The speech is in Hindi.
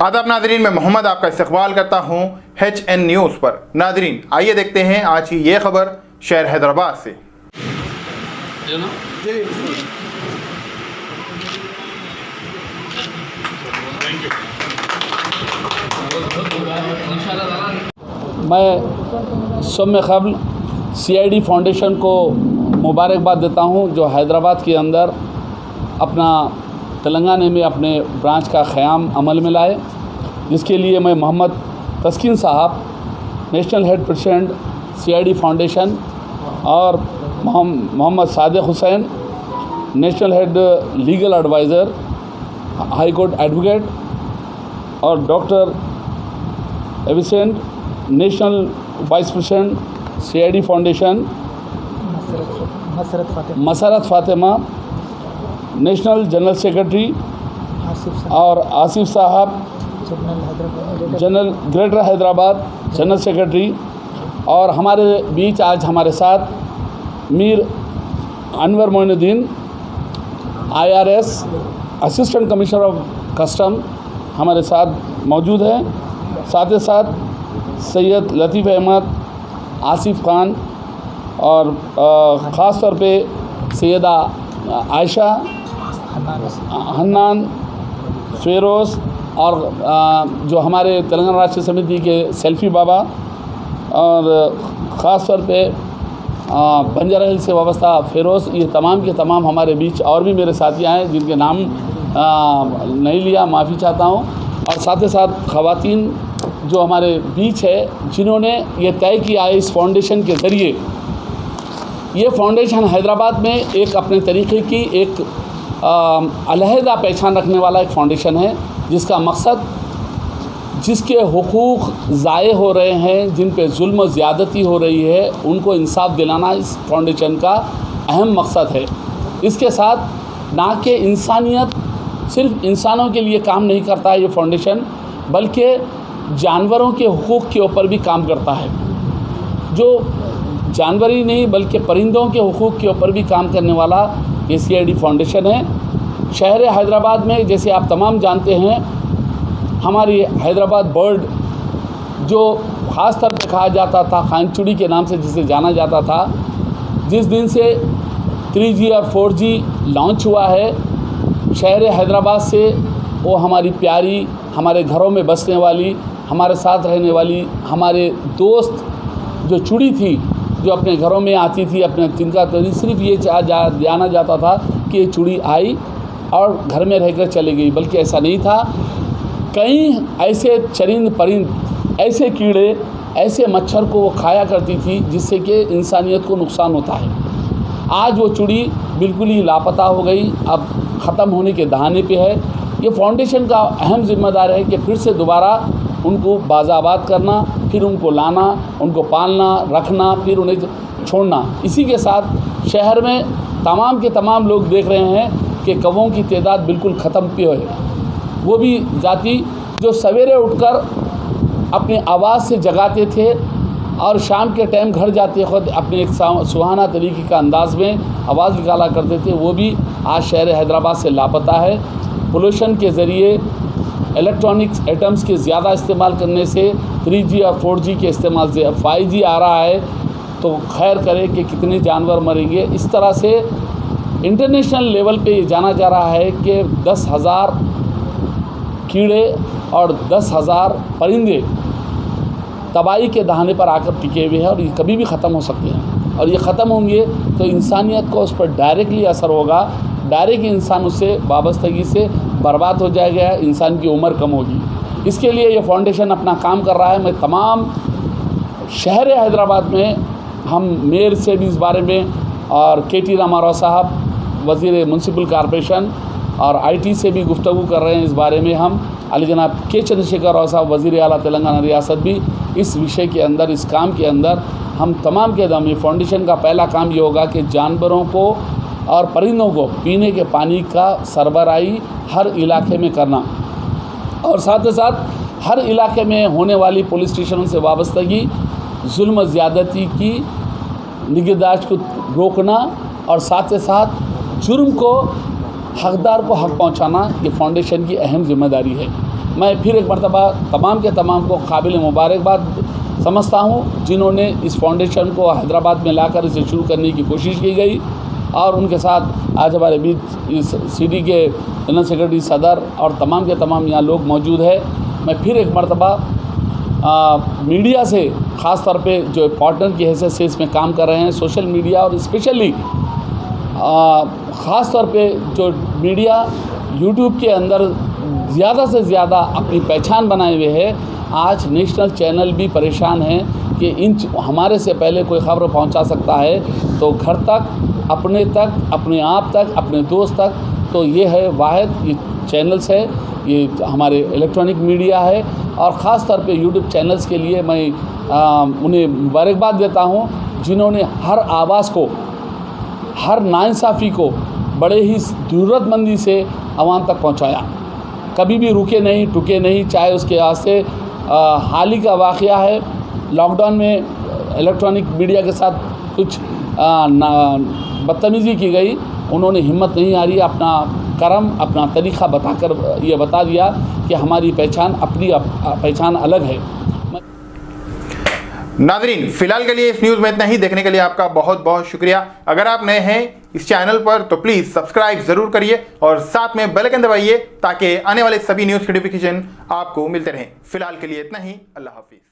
आदाब नादरीन, मैं मोहम्मद आपका इस्तकबाल करता हूँ HN न्यूज़ पर। नादरीन, आइए देखते हैं आज की ये खबर शहर हैदराबाद से। मैं सुबह क़ब्ल CID फाउंडेशन को मुबारकबाद देता हूँ जो हैदराबाद के अंदर अपना तेलंगाना में अपने ब्रांच का क़याम अमल में लाए, जिसके लिए मैं मोहम्मद तस्कीन साहब national head president CID foundation और Mohammad Sadiq Hussain national head legal adviser high court advocate और डॉक्टर एविसेंट national vice president CID foundation Musarrat Fatima national general secretary और आसिफ साहब general greater Hyderabad general secretary, और हमारे बीच आज हमारे साथ Mir Anwar Moinuddin IRS assistant commissioner of custom हमारे साथ मौजूद हैं। साथ ही साथ सैयद लतीफ़ अहमद, आसिफ खान और ख़ास तौर पे सैयदा आयशा, हन्नान, फ़िरोज़ और जो हमारे तेलंगाना राष्ट्र समिति के सेल्फी बाबा, और ख़ास तौर पे बंजारा हिल से वाबस्ता फ़िरोज़, ये तमाम के तमाम हमारे बीच और भी मेरे साथी आए जिनके नाम नहीं लिया, माफ़ी चाहता हूँ। और साथ ही साथ ख़वातीन जो हमारे बीच है जिन्होंने ये तय किया है इस फाउंडेशन के ज़रिए। ये फाउंडेशन हैदराबाद में एक अपने तरीक़े की एक अलहदा पहचान रखने वाला एक फ़ाउंडेशन है, जिसका मकसद जिसके हुकूक़ ज़ाये हो रहे हैं, जिन पे जुल्म ज़्यादती हो रही है, उनको इंसाफ दिलाना इस फाउंडेशन का अहम मकसद है। इसके साथ ना कि इंसानियत सिर्फ़ इंसानों के लिए काम नहीं करता है ये फाउंडेशन, बल्कि जानवरों के हुकूक़ के ऊपर भी काम करता है। जो जानवर ही नहीं बल्कि परिंदों के हुकूक़ के ऊपर भी काम करने वाला ये CID फाउंडेशन है। शहर हैदराबाद में जैसे आप तमाम जानते हैं, हमारी हैदराबाद बर्ड जो ख़ास तौर पे कहा जाता था खानचुड़ी के नाम से जिसे जाना जाता था, जिस दिन से 3G और 4G लॉन्च हुआ है शहर हैदराबाद से, वो हमारी प्यारी, हमारे घरों में बसने वाली, हमारे साथ रहने वाली, हमारे दोस्त जो चुड़ी थी, जो अपने घरों में आती थी, अपने तिनका तो सिर्फ ये जाना जाता था कि ये चुड़ी आई और घर में रहकर चली गई, बल्कि ऐसा नहीं था। कई ऐसे चरिंद परिंद, ऐसे कीड़े, ऐसे मच्छर को वो खाया करती थी जिससे कि इंसानियत को नुकसान होता है। आज वो चुड़ी बिल्कुल ही लापता हो गई, अब ख़त्म होने के दहाने पे है। ये फाउंडेशन का अहम ज़िम्मेदार है कि फिर से दोबारा उनको बाज़ाबाद करना, फिर उनको लाना, उनको पालना, रखना, फिर उन्हें छोड़ना। इसी के साथ शहर में तमाम के तमाम लोग देख रहे हैं कि कौवों की तादाद बिल्कुल ख़त्म पे है। वो भी जाति जो सवेरे उठकर अपनी आवाज़ से जगाते थे और शाम के टाइम घर जाते खुद अपने एक सुहाना तरीके का अंदाज़ में आवाज़ निकाला करते थे, वो भी आज शहर हैदराबाद से लापता है। पोल्यूशन के ज़रिए, इलेक्ट्रॉनिक्स आइटम्स के ज़्यादा इस्तेमाल करने से 3G और 4G के इस्तेमाल से 5G आ रहा है, तो खैर करे कि कितने जानवर मरेंगे। इस तरह से इंटरनेशनल लेवल पे ये जाना जा रहा है कि 10,000 कीड़े और 10,000 परिंदे तबाही के दहाने पर आकर टिके हुए हैं और ये कभी भी ख़त्म हो सकते हैं। और ये ख़त्म होंगे तो इंसानियत को उस पर डायरेक्टली असर होगा, डायरेक्ट इंसान उससे वाबस्तगी से बर्बाद हो जाएगा, इंसान की उम्र कम होगी। इसके लिए ये फाउंडेशन अपना काम कर रहा है। मैं तमाम शहर हैदराबाद में हम मेयर से भी इस बारे में, और KT रामाराव साहब वज़ीर म्यूनसिपल कॉरपोरेशन और IT से भी गुफ्तगू कर रहे हैं इस बारे में। हम अली जनाब K चंद्रशेखर राव साहब वज़ीर आला तेलंगाना रियासत भी इस विषय के अंदर, इस काम के अंदर हम तमाम के दम, ये फाउंडेशन का पहला काम ये होगा कि जानवरों को और परिंदों को पीने के पानी का सरबराही हर इलाके में करना, और साथ ही साथ हर इलाके में होने वाली पुलिस स्टेशनों से वाबस्तगी, जुल्म ज़्यादती की निगहदाश्त को रोकना, और साथ ही साथ जुर्म को हकदार को हक पहुंचाना, ये फाउंडेशन की अहम जिम्मेदारी है। मैं फिर एक मरतबा तमाम के तमाम को काबिल मुबारकबाद समझता हूँ जिन्होंने इस फाउंडेशन को हैदराबाद में लाकर इसे शुरू करने की कोशिश की गई, और उनके साथ आज हमारे बीच इस CD के जनरल सेक्रेटरी सदर और तमाम के तमाम यहाँ लोग मौजूद है। मैं फिर एक मरतबा मीडिया से ख़ास तौर पे जो पार्टनर की हैसियत से इसमें काम कर रहे हैं, सोशल मीडिया और स्पेशली ख़ास तौर पे जो मीडिया यूट्यूब के अंदर ज़्यादा से ज़्यादा अपनी पहचान बनाए हुए है। आज नेशनल चैनल भी परेशान हैं कि हमारे से पहले कोई ख़बर पहुंचा सकता है तो घर तक, अपने आप तक, अपने दोस्त तक। तो ये है वाहिद ये चैनल्स है, ये हमारे इलेक्ट्रॉनिक मीडिया है, और ख़ास तौर पे यूट्यूब चैनल्स के लिए मैं उन्हें मुबारकबाद देता हूँ जिन्होंने हर आवाज़ को, हर नाइंसाफ़ी को बड़े ही ज़रूरतमंदी से आवाम तक पहुँचाया। कभी भी रुके नहीं, टुके नहीं, चाहे उसके वास्ते हाल ही का वाक़या है, लॉकडाउन में इलेक्ट्रॉनिक मीडिया के साथ कुछ बदतमीज़ी की गई, उन्होंने हिम्मत नहीं हारी, अपना करम, अपना तरीक़ा बताकर ये बता दिया कि हमारी पहचान, अपनी पहचान अलग है। नाज़रीन, फिलहाल के लिए इस न्यूज़ में इतना ही। देखने के लिए आपका बहुत बहुत शुक्रिया। अगर आप नए हैं इस चैनल पर तो प्लीज़ सब्सक्राइब ज़रूर करिए और साथ में बेल आइकन दबाइए ताकि आने वाले सभी न्यूज़ नोटिफिकेशन आपको मिलते रहें। फिलहाल के लिए इतना ही। अल्लाह हाफिज़।